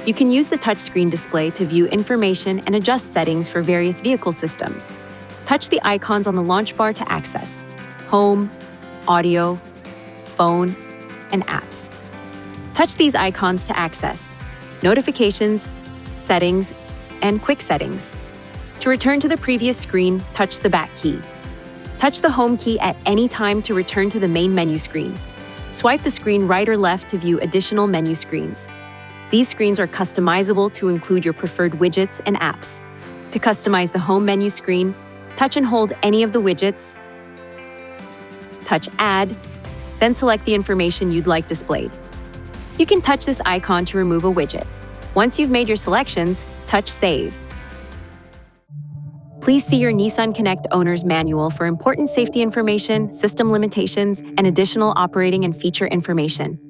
You can use the touchscreen display to view information and adjust settings for various vehicle systems. Touch the icons on the launch bar to access home, audio, phone, and apps. Touch these icons to access notifications, settings, and quick settings. To return to the previous screen, touch the back key. Touch the home key at any time to return to the main menu screen. Swipe the screen right or left to view additional menu screens. These screens are customizable to include your preferred widgets and apps. To customize the home menu screen, touch and hold any of the widgets, touch Add, then select the information you'd like displayed. You can touch this icon to remove a widget. Once you've made your selections, touch Save. Please see your Nissan Connect owner's manual for important safety information, system limitations, and additional operating and feature information.